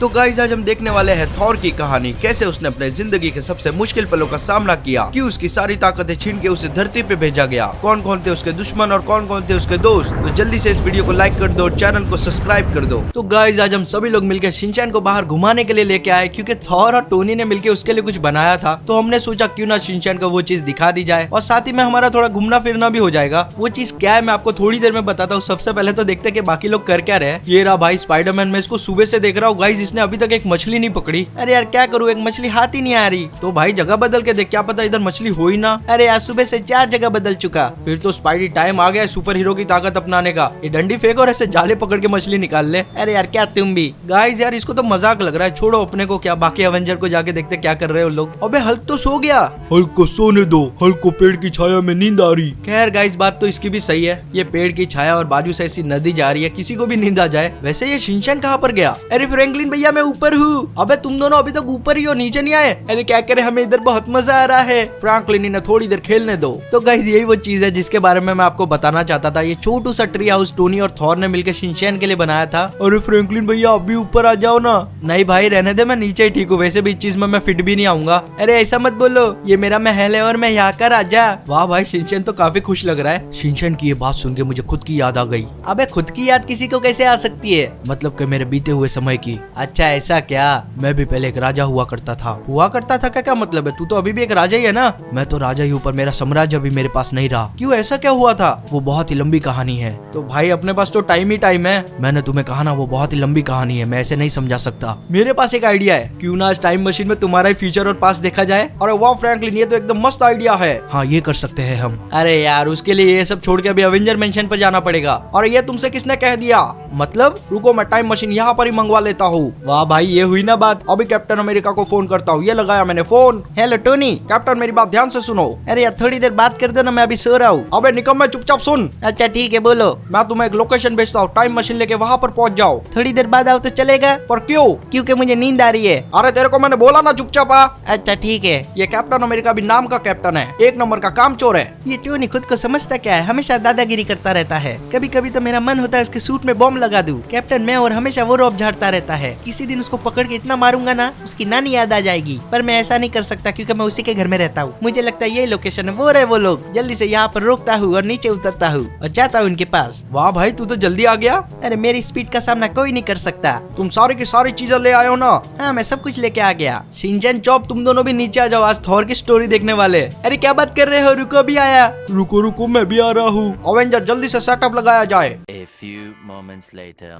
तो गाइस आज हम देखने वाले हैं थॉर की कहानी, कैसे उसने अपने जिंदगी के सबसे मुश्किल पलों का सामना किया, क्यों उसकी सारी ताकतें छीन के उसे धरती पे भेजा गया, कौन कौन थे उसके दुश्मन और कौन कौन थे उसके दोस्त। तो जल्दी से इस वीडियो को लाइक कर दो और चैनल को सब्सक्राइब कर दो। तो गाइस आज हम सभी लोग मिलकर शिनचैन को बाहर घुमाने के लिए लेके आए, क्योंकि थॉर और टोनी ने मिलकर उसके लिए कुछ बनाया था। तो हमने सोचा क्यों ना शिनचैन को वो चीज दिखा दी जाए और साथ ही में हमारा थोड़ा घूमना फिरना भी हो जाएगा। वो चीज क्या है मैं आपको थोड़ी देर में बताता हूँ। सबसे पहले तो देखते कि बाकी लोग कर क्या रहे। ये रहा भाई स्पाइडरमैन, मैं इसको सुबह से देख रहा हूँ गाइस, इसने अभी तक एक मछली नहीं पकड़ी। अरे यार क्या करूँ, एक मछली हाथ ही नहीं आ रही। तो भाई जगह बदल के देख, क्या पता इधर मछली हो ही ना। अरे यार सुबह से 4 जगह बदल चुका। फिर तो स्पाइडी टाइम आ गया सुपर हीरो की ताकत अपनाने का। ये डंडी फेंक और ऐसे जाले पकड़ के मछली निकाल ले। अरे यार क्या तुम भी गाइस, यार इसको तो मजाक लग रहा है। छोड़ो अपने को, क्या बाकी एवेंजर को जाके देखते क्या कर रहे हो लोग। अबे हल्क तो सो गया। हल्क को सोने दो, हल्क को पेड़ की छाया में नींद आ रही। खैर गाइस बात तो इसकी भी सही है, ये पेड़ की छाया और बाजू से ऐसी नदी जा रही है, किसी को भी नींद आ जाए। वैसे ये शिनचैन कहाँ पर गया। अरे फ्रैंकलिन भैया मैं ऊपर हूँ। अबे तुम दोनों अभी तक ऊपर ही हो, नीचे नहीं आए। अरे क्या करे, हमें इधर बहुत मजा आ रहा है। फ्रैंकलिन इन्हें थोड़ी देर खेलने दो। तो गाइस यही वो चीज है जिसके बारे में मैं आपको बताना चाहता था। ये छोटू सा ट्री हाउस टोनी और थॉर ने मिलकर शिनचैन के लिए बनाया था। अरे फ्रैंकलिन भैया आप भी ऊपर आ जाओ ना। नहीं भाई रहने दे, मैं नीचे ही ठीक हूँ। वैसे भी इस चीज में मैं फिट भी नहीं आऊंगा। अरे ऐसा मत बोलो, ये मेरा महल है और मैं यहाँ का राजा। वाह भाई शिनचैन तो काफी खुश लग रहा है। शिनचैन की ये बात सुन के मुझे खुद की याद आ गई। अबे खुद की याद किसी को कैसे आ सकती है। मतलब कि मेरे बीते हुए समय की। अच्छा ऐसा क्या। मैं भी पहले एक राजा हुआ करता था। हुआ करता था क्या मतलब है, तू तो अभी भी एक राजा ही है ना। मैं तो राजा ही हूँ पर मेरा साम्राज्य अभी मेरे पास नहीं रहा। क्यों ऐसा क्या हुआ था। वो बहुत ही लंबी कहानी है। तो भाई अपने पास तो टाइम ही टाइम है। मैंने तुम्हें कहा ना वो बहुत ही लंबी कहानी है, मैं ऐसे नहीं समझा सकता। मेरे पास एक आइडिया है, क्यों ना आज टाइम मशीन में तुम्हारा ही फ्यूचर और पास्ट देखा जाए। अरे वाह फ्रैंकलिन ये तो एकदम मस्त आइडिया है। हाँ ये कर सकते हैं हम। अरे यार उसके लिए ये सब छोड़ के अभी एवेंजर मेंशन पर जाना पड़ेगा। और ये तुमसे किसने कह दिया। मतलब रुको मैं टाइम मशीन यहाँ पर ही मंगवा लेता हूँ। वाह भाई ये हुई ना बात। अभी कैप्टन अमेरिका को फोन करता हूँ। ये लगाया मैंने फोन। Hello Tony. कैप्टन मेरी बात ध्यान से सुनो। अरे यार थोड़ी देर बात कर दो ना, मैं अभी सो रहा हूँ। अबे निकम मैं चुपचाप सुन। अच्छा ठीक है बोलो। मैं तुम्हें एक लोकेशन भेजता हूँ, टाइम मशीन लेके वहाँ पर पहुँच जाओ। थोड़ी देर बाद आओ तो चलेगा। पर क्यों। क्योंकि मुझे नींद आ रही है। अरे तेरे को मैंने बोला ना चुपचाप आ। अच्छा ठीक है। ये कैप्टन अमेरिका भी नाम का कैप्टन है, एक नंबर का काम चोर है। ये टोनी खुद को समझता क्या है, हमेशा दादागिरी करता रहता है। कभी कभी तो मेरा मन होता है उसके सूट में बॉम्ब लगा दूं। कैप्टन मैं और हमेशा वो रौब झाड़ता रहता है। किसी दिन उसको पकड़ के इतना मारूंगा ना उसकी नानी याद आ जाएगी। पर मैं ऐसा नहीं कर सकता क्योंकि मैं उसी के घर में रहता हूँ। मुझे लगता है ये लोकेशन है, वो रहे वो लोग। जल्दी से यहाँ पर रोकता हूँ और नीचे उतरता हूँ और जाता हूँ उनके पास। वाह भाई तू तो जल्दी आ गया। अरे मेरी स्पीड का सामना कोई नहीं कर सकता। तुम सारी की सारी चीजें ले आए हो ना। हाँ मैं सब कुछ लेके आ गया। शिनचैन चॉप तुम दोनों भी नीचे आ जाओ, आज थॉर की स्टोरी देखने वाले। अरे क्या बात कर रहे हो, रुको भी आया। रुको रुको मैं भी आ रहा हूँ। अवेंजर जल्दी से सेटअप लगाया जाए।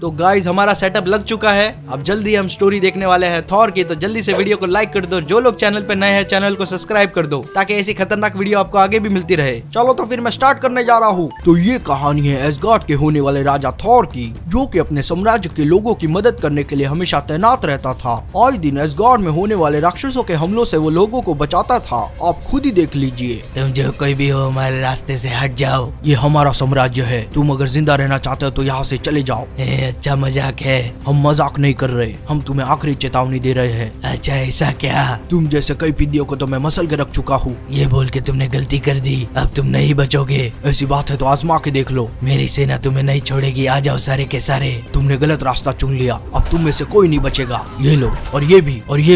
तो गाइस हमारा सेटअप लग चुका है, अब जल्दी हम स्टोरी देखने वाले हैं थॉर की। तो जल्दी से वीडियो को लाइक कर दो, जो लोग चैनल पे नए हैं चैनल को सब्सक्राइब कर दो ताकि ऐसी खतरनाक वीडियो आपको आगे भी मिलती रहे। चलो तो फिर मैं स्टार्ट करने जा रहा हूँ। तो ये कहानी है एसगार्ड के होने वाले राजा थॉर की, जो कि अपने साम्राज्य के लोगों की मदद करने के लिए हमेशा तैनात रहता था। आए दिन एसगार्ड में होने वाले राक्षसों के हमलों से वो लोगों को बचाता था। आप खुद ही देख लीजिए। तुम जो कोई भी हो हमारे रास्ते से हट जाओ। ये हमारा साम्राज्य है, तुम अगर जिंदा रहना चाहते हो तो यहाँ से चले जाओ। अच्छा मजाक है। हम मजाक नहीं कर रहे, हम तुम्हें आखिरी चेतावनी दे रहे हैं। अच्छा ऐसा क्या। तुम जैसे कई पिद्दियों को तो मैं मसल के रख चुका हूँ। ये बोल के तुमने गलती कर दी, अब तुम नहीं बचोगे। ऐसी बात है तो आजमा के देख लो। मेरी सेना तुम्हें नहीं छोड़ेगी, आ जाओ सारे के सारे। तुमने गलत रास्ता चुन लिया, अब तुम में से कोई नहीं बचेगा। ये लो और ये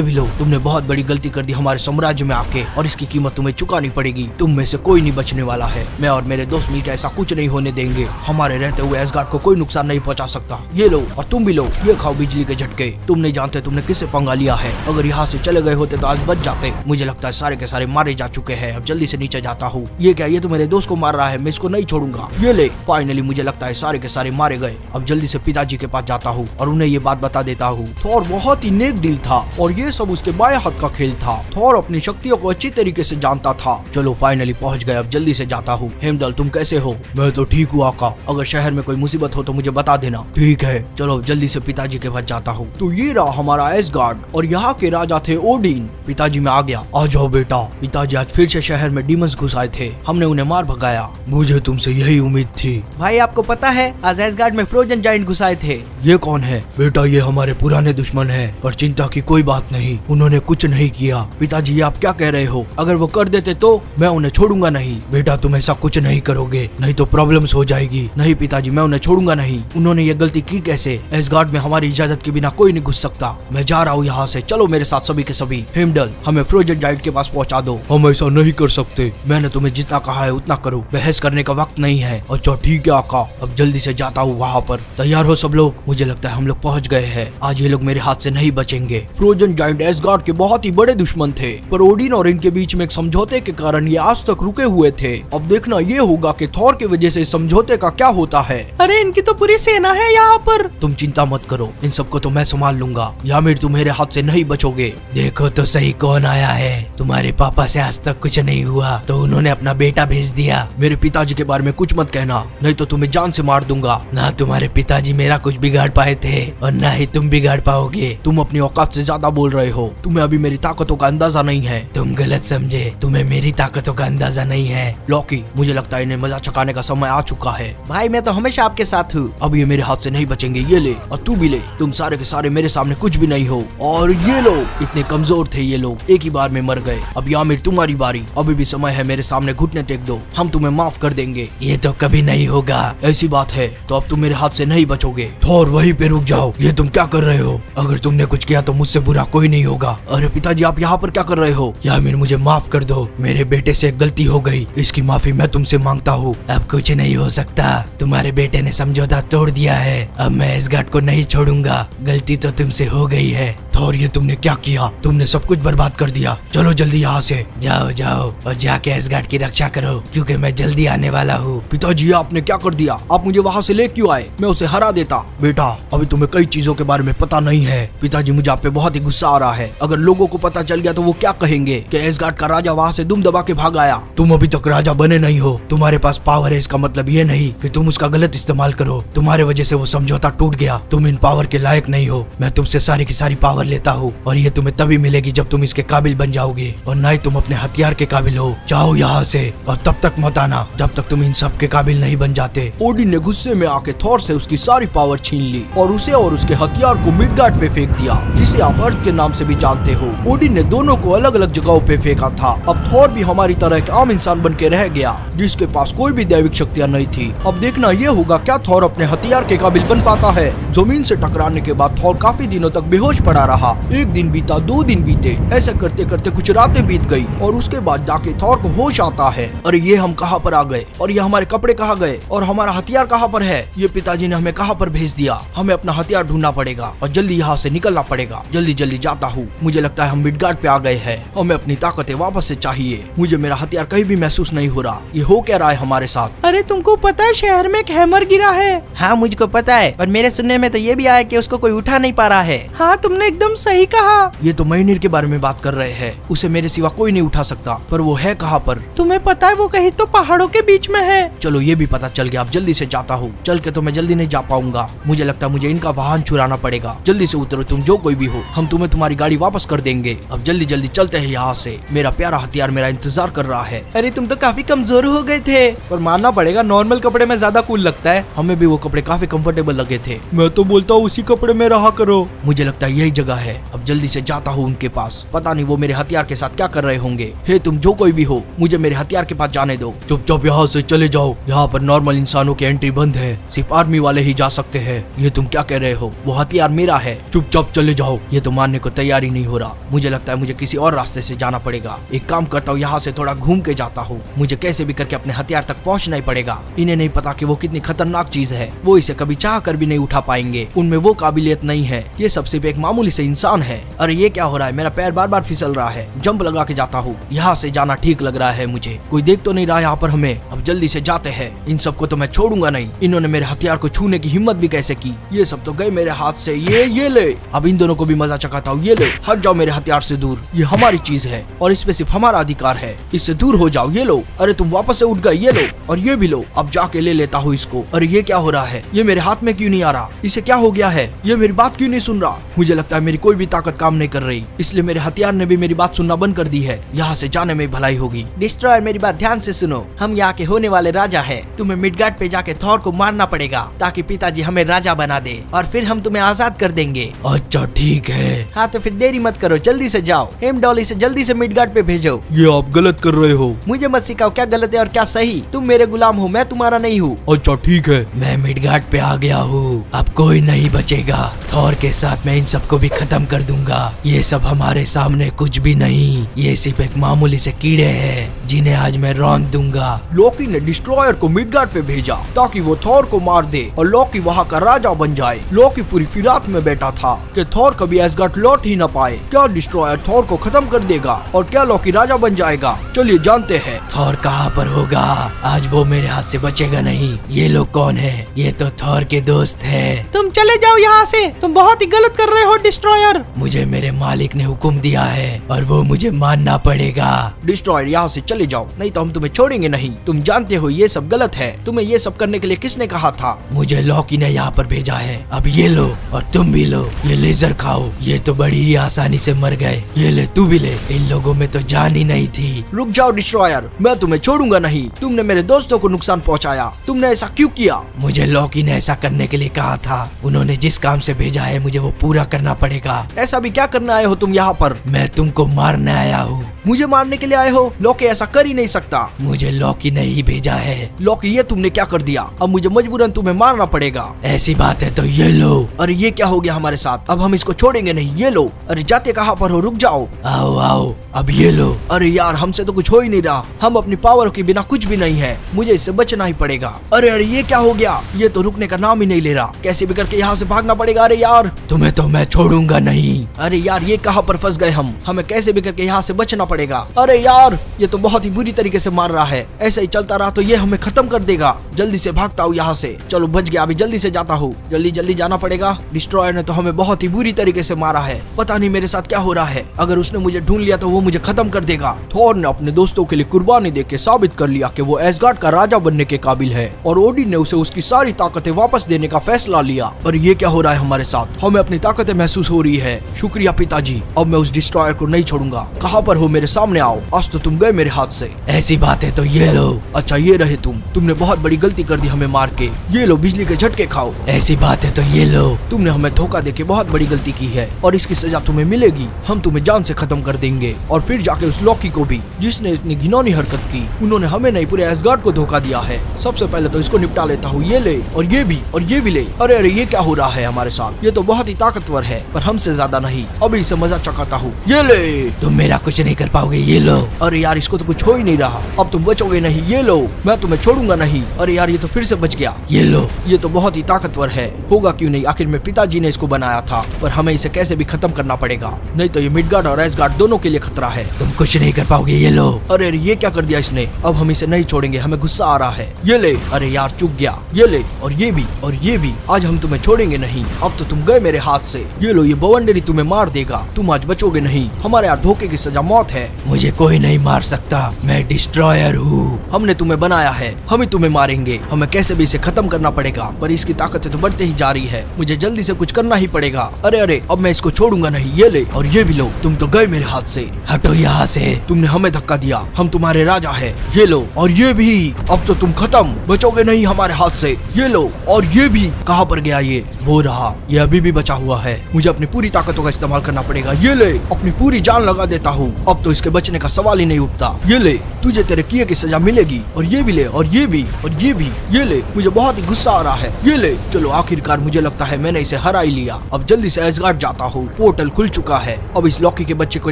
भी लो। तुमने बहुत बड़ी गलती कर दी हमारे साम्राज्य में आके, और इसकी कीमत तुम्हें चुकानी पड़ेगी। तुम में से कोई नहीं बचने वाला है। मैं और मेरे दोस्त मिलकर ऐसा कुछ नहीं होने देंगे। हमारे रहते हुए एसगार्ड को कोई नुकसान नहीं पहुंचा सकता। ये लो और तुम भी लो, ये खाओ बिजली के झटके। तुम नहीं जानते तुमने किससे पंगा लिया है। अगर यहाँ से चले गए होते तो आज बच जाते। मुझे लगता है सारे के सारे मारे जा चुके हैं। अब जल्दी से नीचे जाता हूँ। ये क्या, ये तो मेरे दोस्त को मार रहा है, मैं इसको नहीं छोड़ूंगा। ये ले, फाइनली मुझे लगता है सारे के सारे मारे गए। अब जल्दी से पिताजी के पास जाता हूँ और उन्हें ये बात बता देता हूँ। थॉर बहुत ही नेक दिल था और ये सब उसके बाएं हाथ का खेल था। थॉर अपनी शक्तियों को अच्छी तरीके से जानता था। चलो फाइनली पहुँच गए, अब जल्दी से जाता हूँ। हेमदल तुम कैसे हो। मैं तो ठीक हूँ आका, अगर शहर में कोई मुसीबत हो तो मुझे बता देना। ठीक है। चलो जल्दी से पिताजी के पास जाता हूँ। तो ये रहा हमारा एसगार्ड और यहाँ के राजा थे ओडिन। पिताजी मैं आ गया। आ जाओ बेटा। पिताजी आज फिर से शहर में डीमंस घुस आए थे, हमने उन्हें मार भगाया। मुझे तुमसे यही उम्मीद थी। भाई आपको पता है आज एसगार्ड में फ्रोजन जायंट घुस आए थे। ये कौन है। बेटा ये हमारे पुराने दुश्मन है, पर चिंता की कोई बात नहीं, उन्होंने कुछ नहीं किया। पिताजी आप क्या कह रहे हो, अगर वो कर देते तो मैं उन्हें छोड़ूंगा नहीं। बेटा तुम ऐसा कुछ नहीं करोगे, नहीं तो प्रॉब्लम्स हो जाएगी। नहीं पिताजी मैं उन्हें छोड़ूंगा नहीं। उन्होंने ये गलती की कैसे। एसगार्ड में हमारी इजाजत के बिना यहाँ कोई नहीं घुस सकता। मैं जा रहा हूँ यहाँ से, चलो मेरे साथ सभी के सभी। हेमडल, हमें फ्रोजन जायंट के पास पहुँचा दो। हम ऐसा नहीं कर सकते। मैंने तुम्हें जितना कहा है उतना करो, बहस करने का वक्त नहीं है। अच्छा ठीक है आका। अब जल्दी से जाता हूँ वहाँ पर। तैयार हो सब लोग? मुझे लगता है हम लोग पहुँच गए हैं। आज ये लोग मेरे हाथ से नहीं बचेंगे। फ्रोजन जायंट एसगार्ड के बहुत ही बड़े दुश्मन थे, पर ओडिन और इनके बीच में एक समझौते के कारण ये आज तक रुके हुए थे। अब देखना ये होगा कि थॉर की वजह से समझौते का क्या होता है। अरे इनकी तो पूरी सेना है यहाँ पर। तुम चिंता मत करो, इन सबको तो मैं संभाल लूंगा। यामिर, तुम मेरे हाथ से नहीं बचोगे। देखो तो सही कौन आया है। तुम्हारे पापा से आज तक कुछ नहीं हुआ तो उन्होंने अपना बेटा भेज दिया। मेरे पिताजी के बारे में कुछ मत कहना, नहीं तो तुम्हें जान से मार दूंगा। ना तुम्हारे पिताजी मेरा कुछ बिगाड़ पाए थे और ना ही तुम बिगाड़ पाओगे। तुम अपनी औकात से ज्यादा बोल रहे हो। तुम्हें अभी मेरी ताकतों का अंदाजा नहीं है। तुम गलत समझे, तुम्हें मेरी ताकतों का अंदाजा नहीं है। लॉकी, मुझे लगता है इन्हें मजा चकाने का समय आ चुका है। भाई मैं तो हमेशा आपके साथ हूँ। अब ये मेरे हाथ से नहीं बचेंगे। ये ले, और तू भी ले। तुम सारे के सारे मेरे सामने कुछ भी नहीं हो। और ये लो, इतने कमजोर थे ये लोग, एक ही बार में मर गए। अब यामिर तुम्हारी बारी, अभी भी समय है, मेरे सामने घुटने टेक दो, हम तुम्हें माफ कर देंगे। ये तो कभी नहीं होगा। ऐसी बात है तो अब तुम मेरे हाथ से नहीं बचोगे। थोर, वहीं पे रुक जाओ। ये तुम क्या कर रहे हो? अगर तुमने कुछ किया तो मुझसे बुरा कोई नहीं होगा। अरे पिताजी, आप यहाँ पर क्या कर रहे हो? यामिर, मुझे माफ कर दो, मेरे बेटे से गलती हो गई, इसकी माफी मैं तुमसे मांगता हूँ। अब कुछ नहीं हो सकता, तुम्हारे बेटे ने समझौता तोड़ दिया है। अब मैं एसगार्ड को नहीं छोड़ूंगा, गलती तो तुमसे हो गई है। थोर, ये तुमने क्या किया? तुमने सब कुछ बर्बाद कर दिया। चलो जल्दी यहाँ से। जाओ जाओ और जाके एसगार्ड की रक्षा करो, क्योंकि मैं जल्दी आने वाला हूँ। पिताजी, आपने क्या कर दिया? आप मुझे वहाँ से ले क्यों आए? मैं उसे हरा देता। बेटा, अभी तुम्हें कई चीजों के बारे में पता नहीं है। पिताजी, मुझे आप पे बहुत ही गुस्सा आ रहा है। अगर लोगों को पता चल गया तो वो क्या कहेंगे कि एसगार्ड का राजा वहाँ से दुम दबा के भाग आया। तुम अभी तक राजा बने नहीं हो। तुम्हारे पास पावर है, इसका मतलब ये नहीं कि तुम उसका गलत इस्तेमाल करो। तुम्हारे वजह से वो समझौता टूट गया। तुम इन पावर के लायक नहीं हो। मैं तुमसे सारी की सारी पावर लेता हूँ और ये तुम्हें तभी मिलेगी जब तुम इसके काबिल बन जाओगे, और न ही तुम अपने हथियार के काबिल हो। जाओ यहाँ से और तब तक मत आना जब तक तुम इन सब के काबिल नहीं बन जाते। ओडिन ने गुस्से में आके थॉर से उसकी सारी पावर छीन ली और उसे और उसके हथियार को मिडगार्ड पे फेंक दिया, जिसे आप अर्थ के नाम से भी जानते हो। ओडिन ने दोनों को अलग अलग जगहों पे फेंका था। अब थॉर भी हमारी तरह एक आम इंसान बन के रह गया, जिसके पास कोई भी दैविक शक्तियाँ नहीं थी। अब देखना ये होगा क्या थॉर अपने हथियार के काबिल बन पाता है। जमीन से टकराने के बाद थॉर काफी दिनों तक बेहोश पड़ा रहा। एक दिन बीता, 2 दिन बीते, ऐसे करते करते कुछ रातें बीत गई और उसके बाद जाके थॉर को होश आता है। अरे ये हम कहाँ पर आ गए, और ये हमारे कपड़े कहाँ गए, और हमारा हथियार कहाँ पर है? ये पिताजी ने हमें कहाँ पर भेज दिया? हमें अपना हथियार ढूंढना पड़ेगा और जल्दी यहाँ से निकलना पड़ेगा। जल्दी जल्दी जाता हूँ। मुझे लगता है हम मिडगार्ड पे आ गए हैं। हमें अपनी ताकतें वापस से चाहिए। मुझे मेरा हथियार कहीं भी महसूस नहीं हो रहा। ये हो क्या रहा है हमारे साथ? अरे तुमको पता है शहर में एक हैमर गिरा है? हाँ मुझको पता है, और मेरे सुनने में तो ये भी आया कि उसको कोई उठा नहीं पा रहा है। हाँ तुमने एकदम सही कहा। ये तो मैनिर के बारे में बात कर रहे हैं। उसे मेरे सिवा कोई नहीं उठा सकता, पर वो है कहाँ पर? तुम्हें पता है वो कहीं तो पहाड़ों के बीच में है। चलो ये भी पता चल गया। अब जल्दी से जाता हूँ। चल के तो मैं जल्दी नहीं जा पाऊंगा। मुझे लगता है मुझे इनका वाहन चुराना पड़ेगा। जल्दी से उतरो तुम, जो कोई भी हो। हम तुम्हें तुम्हारी गाड़ी वापस कर देंगे। अब जल्दी जल्दी चलते हैं यहाँ से। मेरा प्यारा हथियार मेरा इंतजार कर रहा है। अरे तुम तो काफी कमजोर हो गए थे, पर मानना पड़ेगा नॉर्मल कपड़े में ज्यादा कूल लगता है। हमें भी वो कपड़े काफी कंफर्टेबल लगे थे। मैं तो बोलता हूँ उसी कपड़े में रहा करो। मुझे लगता है यही जगह है। अब जल्दी से जाता हूँ उनके पास। पता नहीं वो मेरे हथियार के साथ क्या कर रहे होंगे। हे तुम, जो कोई भी हो, मुझे मेरे हथियार के पास जाने दो। चुपचाप यहाँ से चले जाओ। यहाँ पर नॉर्मल इंसानों की एंट्री बंद है, सिर्फ आर्मी वाले ही जा सकते हैं। ये तुम क्या कह रहे हो? वो हथियार मेरा है। चुपचाप चले जाओ। ये तो मानने को तैयार ही नहीं हो रहा। मुझे लगता है मुझे किसी और रास्ते से जाना पड़ेगा। एक काम करता हूँ, यहाँ से थोड़ा घूम के जाता हूँ। मुझे कैसे भी करके अपने हथियार तक पहुँचना ही पड़ेगा। इन्हें नहीं पता कि वो कितनी खतरनाक चीज है। वो इसे कभी चाह कर भी नहीं उठा पाएंगे। उनमें वो काबिलियत नहीं है। ये सब सिर्फ एक मामूली से इंसान है। अरे ये क्या हो रहा है? मेरा पैर बार बार फिसल रहा है। जंप लगा के जाता हूँ। यहाँ से जाना ठीक लग रहा है मुझे। कोई देख तो नहीं रहा यहाँ पर हमें। अब जल्दी से जाते हैं। इन सबको तो मैं छोड़ूंगा नहीं। इन्होंने मेरे हथियार को छूने की हिम्मत भी कैसे की? ये सब तो गए मेरे हाथ से। ये ले। अब इन दोनों को भी मजा चखाता हूँ। ये ले, हट जाओ मेरे हथियार से दूर। ये हमारी चीज है और इस पे सिर्फ हमारा अधिकार है। इससे दूर हो जाओ। ये लो। अरे तुम वापस से उठ गए। ये लो, और ये भी लो। अब जाके ले लेता हूँ इसको। अरे ये क्या हो रहा है? ये मेरे हाथ में क्यों नहीं आ रहा? इसे क्या हो गया है? ये मेरी बात क्यों नहीं सुन रहा? मुझे लगता है मेरी कोई भी ताकत काम नहीं कर रही, इसलिए मेरे हथियार ने भी मेरी बात सुनना बंद कर दी है। यहाँ से जाने में भलाई होगी। डिस्ट्रॉयर, मेरी बात ध्यान से सुनो। हम यहाँ के होने वाले राजा है। तुम्हें मिडगार्ड पे जाके थॉर को मारना पड़ेगा ताकि पिताजी हमें राजा बना दे, और फिर हम तुम्हें आजाद कर देंगे। अच्छा ठीक है। हाँ तो फिर देरी मत करो, जल्दी से जाओ। हेमडॉल इसे जल्दी से मिडगार्ड पे भेजो। ये आप गलत कर रहे हो। मुझे मत सिखाओ क्या गलत है और क्या सही। तुम मेरे गुलाम हो, मैं तुम्हारा नहीं हूँ। अच्छा ठीक है। मैं मिडगार्ड पे आ गया हूँ, अब कोई नहीं बचेगा। थॉर के साथ मैं इन सबको भी खत्म कर दूंगा। ये सब हमारे सामने कुछ भी नहीं, ये सिर्फ एक मामूली से कीड़े हैं जिन्हें आज मैं रौंद दूंगा। लोकी ने डिस्ट्रॉयर को मिडगार्ड पे भेजा ताकि वो थॉर को मार दे और लोकी वहाँ का राजा बन जाए। लोकी पूरी फिराक में बैठा था कि थॉर कभी एसगार्ड लौट ही न पाए। क्या डिस्ट्रॉयर थॉर को खत्म कर देगा और क्या लोकी राजा बन जाएगा? चलिए जानते हैं। थॉर कहाँ पर होगा? आज वो मेरे हाथ से बचेगा नहीं। ये लोग कौन है? ये तो थॉर के दोस्त हैं। तुम चले जाओ यहाँ से, तुम बहुत ही गलत कर रहे हो डिस्ट्रॉयर। मुझे मेरे मालिक ने हुक्म दिया है और वो मुझे मानना पड़ेगा। डिस्ट्रॉयर यहाँ से चले जाओ, नहीं तो हम तुम्हें छोड़ेंगे नहीं। तुम जानते हो ये सब गलत है। तुम्हें ये सब करने के लिए किसने कहा था? मुझे लॉकी ने यहाँ पर भेजा है। अब ये लो और तुम भी लो, ये लेजर खाओ। ये तो बड़ी ही आसानी से मर गए। ये ले, तू भी ले। इन लोगों में तो जान ही नहीं थी। रुक जाओ डिस्ट्रॉयर, मैं तुम्हें छोड़ूंगा नहीं। तुमने मेरे दोस्तों को नुकसान पहुँचाया, तुमने ऐसा क्यों किया? मुझे लॉकी ने ऐसा करने के लिए कहा था। उन्होंने जिस काम से भेजा है मुझे वो पूरा करना पड़ेगा। ऐसा भी क्या करने आए हो तुम यहाँ पर? मैं तुमको मारने आया हूँ। मुझे मारने के लिए आए हो? लोकी ऐसा कर ही नहीं सकता। मुझे लॉकी ने ही भेजा है। लोकी ये तुमने क्या कर दिया? अब मुझे मजबूरन तुम्हें मारना पड़ेगा। ऐसी बात है तो ये लो। अरे ये क्या हो गया हमारे साथ? अब हम इसको छोड़ेंगे नहीं। ये लो। अरे जाते कहाँ पर हो? रुक जाओ। आओ आओ, अब ये लो। अरे यार हमसे तो कुछ हो ही नहीं रहा। हम अपनी पावर के बिना कुछ भी नहीं है। मुझे इससे बचना ही पड़ेगा। अरे अरे ये क्या हो गया? ये तो रुकने का नाम ही नहीं ले रहा। कैसे भी करके यहाँ से भागना पड़ेगा। अरे यार तुम्हें तो मैं छोड़ूंगा नहीं। अरे यार ये कहाँ पर फंस गए हम? हमें कैसे भी करके यहाँ से बचना पड़ेगा। अरे यार ये तो बहुत ही बुरी तरीके से मार रहा है। ऐसा ही चलता रहा तो ये हमें खत्म कर देगा। जल्दी से भागता हूँ यहाँ से। चलो बच गया, अभी जल्दी से जाता हूँ। जल्दी जल्दी जाना पड़ेगा। डिस्ट्रॉयर ने तो हमें बहुत ही बुरी तरीके से मारा है। पता नहीं मेरे साथ क्या हो रहा है। अगर उसने मुझे ढूंढ लिया तो वो मुझे खत्म कर देगा। थॉर ने अपने दोस्तों के लिए कुर्बानी देके साबित कर लिया कि वो एसगार्ड का राजा बनने के काबिल है और ओडिन ने उसे उसकी सारी ताकतें वापस देने का फैसला लिया। पर ये क्या हो रहा है हमारे साथ? हमें अपनी ताकतें महसूस हो रही है। शुक्रिया पिताजी, अब मैं उस डिस्ट्रॉयर को नहीं छोड़ूंगा। कहाँ पर हो? मेरे सामने आओ। आज तो तुम गए मेरे हाथ से। ऐसी बात है तो ये लो। अच्छा ये रहे तुमने बहुत बड़ी गलती कर दी हमें मार के। ये लो बिजली के झटके खाओ। ऐसी बात है तो ये लो। तुमने हमें धोखा देके बहुत बड़ी गलती की है और इसकी सजा तुम्हें मिलेगी। हम तुम्हें जान से खत्म कर देंगे और फिर जाके उस लॉकी को भी जिसने इतनी घिनौनी हरकत की। उन्होंने हमें नहीं पूरे एसगार्ड को धोखा दिया है। सबसे पहले तो इसको निपटा लेता हूँ। ये ले और ये भी और ये भी ले। अरे अरे ये क्या हो रहा है हमारे साथ? ये तो बहुत ही ताकतवर है पर हमसे ज्यादा नहीं। अभी इसे मजा चखाता हूँ। ये ले। तुम मेरा कुछ नहीं कर पाओगे। ये लो। अरे यार इसको तो कुछ हो ही नहीं रहा। अब तुम बचोगे नहीं। ये लो, मैं तुम्हें छोड़ूंगा नहीं। अरे यार ये तो फिर से बच गया। ये लो। ये तो बहुत ही ताकतवर है। होगा क्यों नहीं, आखिर में पिताजी ने इसको बनाया था। पर हमें इसे कैसे भी खत्म करना पड़ेगा, नहीं तो ये मिडगार्ड और एसगार्ड दोनों के लिए खतरा है। तुम कुछ नहीं कर पाओगे। ये लो। अरे ये क्या कर दिया इसने? अब हम इसे नहीं छोड़ेंगे, हमें गुस्सा आ रहा है। ये ले। अरे यार चूक गया। ये ले और ये भी और ये भी। आज हम तुम्हें छोड़ेंगे नहीं। अब तो तुम गए मेरे हाथ से। ये लो, ये बवंडरी तुम्हें मार देगा। तुम आज बचोगे नहीं। हमारे यहाँ धोखे की सजा मौत है। मुझे कोई नहीं मार सकता। मैं डिस्ट्रॉयर हूँ। हमने तुम्हें बनाया है, हम ही तुम्हें मारेंगे। हमें कैसे भी इसे खत्म करना पड़ेगा। पर इसकी ताकतें तो बढ़ते ही जा रही है। मुझे जल्दी से कुछ करना ही पड़ेगा। अरे अरे अब मैं इसको छोड़ूंगा नहीं। ये ले और ये भी लो। तुम तो गए मेरे हाथ से। हटो यहाँ से। तुमने हमें धक्का दिया। हम तुम्हारे राजा है। ये लो और ये भी। अब तो तुम खत्म, बचोगे नहीं हमारे हाथ से। ये लो और ये भी। कहाँ पर गया ये? वो रहा, ये अभी भी बचा हुआ है। मुझे अपनी पूरी ताकतों का इस्तेमाल करना पड़ेगा। ये ले, अपनी पूरी जान लगा देता हूँ। अब तो इसके बचने का सवाल ही नहीं उठता। ये ले, तुझे तेरे किए की सजा मिलेगी। और ये भी ले और ये भी और ये भी। ये ले, मुझे बहुत ही गुस्सा आ रहा है। ये ले। चलो आखिरकार मुझे लगता है मैंने इसे हरा ही लिया। अब जल्दी से एसगार्ड जाता हूँ। पोर्टल खुल चुका है। अब इस लॉकी के बच्चे को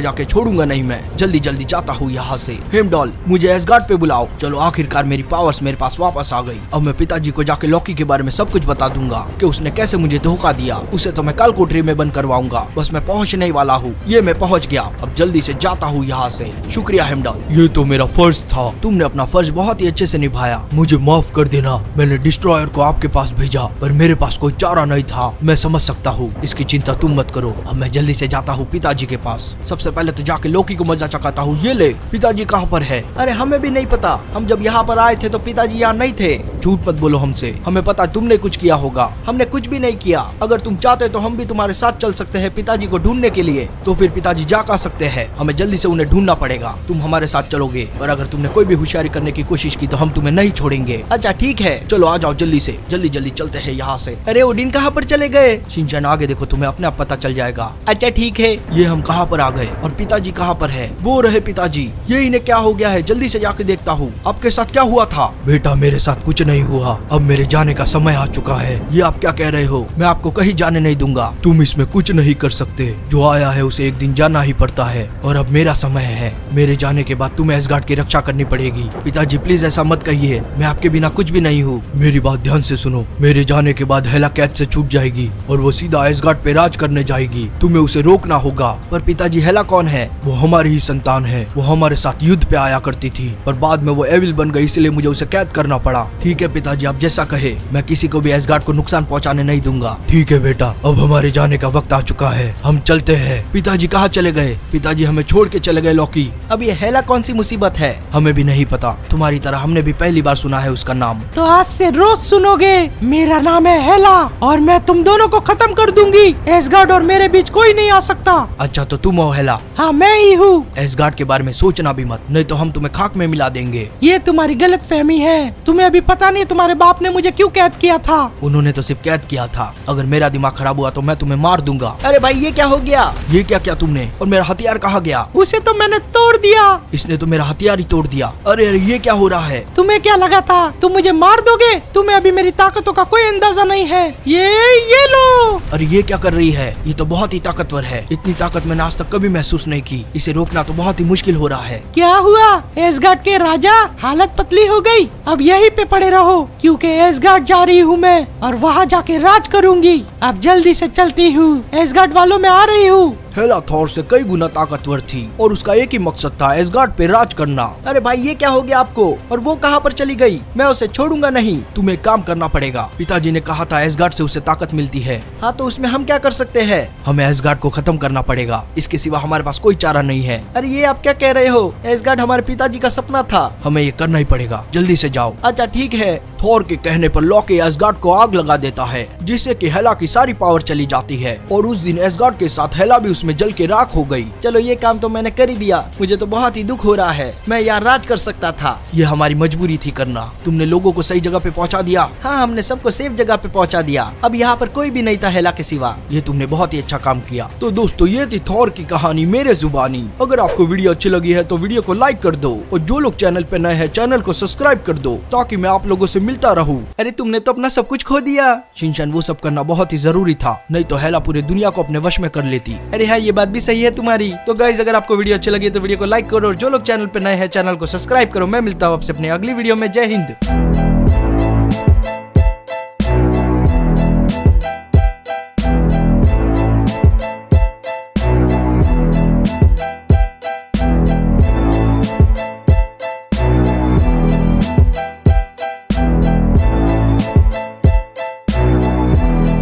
जाके छोड़ूंगा नहीं मैं। जल्दी जल्दी जाता हूँ यहाँ से। हेमडॉल, मुझे एसगार्ड पे बुलाओ। चलो आखिरकार मेरी पावर्स मेरे पास वापस आ गई। अब मैं पिताजी को जाके लॉकी के बारे में सब कुछ बता दूंगा कि उसने कैसे मुझे धोखा दिया। उसे तो मैं कल कोठरी में बंद करवाऊंगा। बस मैं पहुँचने ही वाला हूँ। ये मैं पहुँच गया। अब जल्दी से जाता हूँ यहाँ से। शुक्रिया हेमडॉल, ये तो मेरा फर्ज था। तुमने अपना फर्ज बहुत ही अच्छे से निभाया। मुझे माफ कर देना। मैंने डिस्ट्रॉयर को आपके पास भेजा पर मेरे पास कोई चारा नहीं था। मैं समझ सकता हूँ, इसकी चिंता तुम मत करो। अब मैं जल्दी से जाता हूँ पिताजी के पास। सबसे पहले तो जाके लोकी को मजा चखाता हूँ। ये ले, पिताजी कहाँ पर है? अरे हमें भी नहीं पता। हम जब यहाँ पर आए थे तो पिताजी यहाँ नहीं थे। झूठ मत बोलो हमसे। हमें पता तुमने कुछ किया होगा। हमने कुछ भी नहीं किया। अगर तुम चाहते तो हम भी तुम्हारे साथ चल सकते हैं पिताजी को ढूंढने के लिए। तो फिर पिताजी जा सकते हैं। हमें जल्दी से उन्हें ढूंढना पड़ेगा। तुम हमारे साथ चलो। चलोगे, और अगर तुमने कोई भी होशियारी करने की कोशिश की तो हम तुम्हें नहीं छोड़ेंगे। अच्छा ठीक है, चलो आ जाओ जल्दी से, जल्दी जल्दी चलते हैं यहाँ से। अरे ओडिन कहाँ पर चले गए? शिनचैन आगे देखो, तुम्हें अपने आप पता चल जाएगा। अच्छा ठीक है। ये हम कहाँ पर आ गए और पिताजी कहाँ पर है? वो रहे पिताजी। ये इन्हें क्या हो गया है? जल्दी से जाके देखता हूँ। आपके साथ क्या हुआ था? बेटा मेरे साथ कुछ नहीं हुआ, अब मेरे जाने का समय आ चुका है। ये आप क्या कह रहे हो? मैं आपको कहीं जाने नहीं दूंगा। तुम इसमें कुछ नहीं कर सकते, जो आया है उसे एक दिन जाना ही पड़ता है, और अब मेरा समय है। मेरे जाने के बाद तुम्हें एसगार्ड की रक्षा करनी पड़ेगी। पिताजी प्लीज ऐसा मत कहिए, मैं आपके बिना कुछ भी नहीं हूँ। मेरी बात ध्यान से सुनो, मेरे जाने के बाद हेला कैद से छूट जाएगी और वो सीधा एसगार्ड पे राज करने जाएगी। तुम्हें उसे रोकना होगा। पर पिताजी हेला कौन है? वो हमारी ही संतान है। वो हमारे साथ युद्ध पे आया करती थी, पर बाद में वो एविल बन गई, इसलिए मुझे उसे कैद करना पड़ा। ठीक है पिताजी, आप जैसा कहे, मैं किसी को भी एसगार्ड को नुकसान पहुंचाने नहीं दूंगा। ठीक है बेटा, अब हमारे जाने का वक्त आ चुका है, हम चलते हैं। पिताजी कहाँ चले गए? पिताजी हमें छोड़ के चले गए लॉकी। अब ये हेला कौन सी मुसीबत है? हमें भी नहीं पता, तुम्हारी तरह हमने भी पहली बार सुना है उसका नाम। तो आज से रोज सुनोगे, मेरा नाम है हेला और मैं तुम दोनों को खत्म कर दूंगी। एसगार्ड और मेरे बीच कोई नहीं आ सकता। अच्छा तो तुम हो हेला? हाँ मैं ही हूँ। एसगार्ड के बारे में सोचना भी मत, नहीं तो हम तुम्हें खाक में मिला देंगे। ये तुम्हारी गलत फहमी है। तुम्हें अभी पता नहीं तुम्हारे बाप ने मुझे क्यों कैद किया था। उन्होंने तो सिर्फ कैद किया था, अगर मेरा दिमाग खराब हुआ तो मैं तुम्हें मार दूंगा। अरे भाई ये क्या हो गया? ये क्या क्या तुमने? और मेरा हथियार कहाँ गया? उसे तो मैंने तोड़ दिया। इसने तो मेरा हथियार ही तोड़ दिया। अरे अरे ये क्या हो रहा है? तुम्हें क्या लगा था तुम मुझे मार दोगे? तुम्हें अभी मेरी ताकतों का कोई अंदाजा नहीं है। ये लो। अरे ये क्या कर रही है? ये तो बहुत ही ताकतवर है, इतनी ताकत मैंने आज तक कभी महसूस नहीं की। इसे रोकना तो बहुत ही मुश्किल हो रहा है। क्या हुआ एसगार्ड के राजा? हालत पतली हो गई, अब यहीं पे पड़े रहो, क्योंकि एसगार्ड जा रही हूँ मैं और वहाँ जाके राज करूँगी। अब जल्दी से चलती हूँ, एसगार्ड वालों मैं आ रही हूँ। हेला थॉर से कई गुना ताकतवर थी और उसका एक ही मकसद था, एसगार्ड पे राज करना। अरे भाई ये क्या हो गया आपको? और वो कहाँ पर चली गई? मैं उसे छोड़ूंगा नहीं। तुम्हें काम करना पड़ेगा। पिताजी ने कहा था एसगार्ड से उसे ताकत मिलती है। हाँ तो उसमें हम क्या कर सकते हैं? हमें एसगार्ड को खत्म करना पड़ेगा, इसके सिवा हमारे पास कोई चारा नहीं है। अरे ये आप क्या कह रहे हो? एसगार्ड हमारे पिताजी का सपना था। हमें ये करना ही पड़ेगा, जल्दी से जाओ। अच्छा ठीक है। थॉर के कहने पर लॉकी एसगार्ड को आग लगा देता है, जिससे कि हेला की सारी पावर चली जाती है, और उस दिन एसगार्ड के साथ हेला भी उसमें जल के राख हो गई। चलो ये काम तो मैंने कर ही दिया। मुझे तो बहुत ही दुख हो रहा है, मैं यहाँ राज कर सकता था। ये हमारी मजबूरी थी करना। तुमने लोगों को सही जगह पे पहुँचा दिया। हाँ हमने सबको सेफ जगह पे पहुँचा दिया। अब यहाँ पर कोई भी नहीं था हेला के सिवा। ये तुमने बहुत ही अच्छा काम किया। तो दोस्तों ये थी थॉर की कहानी मेरे जुबानी। अगर आपको वीडियो अच्छी लगी है तो वीडियो को लाइक कर दो, और जो लोग चैनल पे नए हैं चैनल को सब्सक्राइब कर दो, ताकि मैं आप लोगों से मिलता रहूं। अरे तुमने तो अपना सब कुछ खो दिया। शिनचैन वो सब करना बहुत ही जरूरी था, नहीं तो हेला पूरी दुनिया को अपने वश में कर लेती। अरे हाँ ये बात भी सही है तुम्हारी। तो गाइस अगर आपको वीडियो अच्छी लगी तो वीडियो को लाइक करो, और जो लोग चैनल पे नए हैं चैनल को सब्सक्राइब करो। मैं मिलता हूँ आपसे अपने अगली वीडियो में। जय हिंद।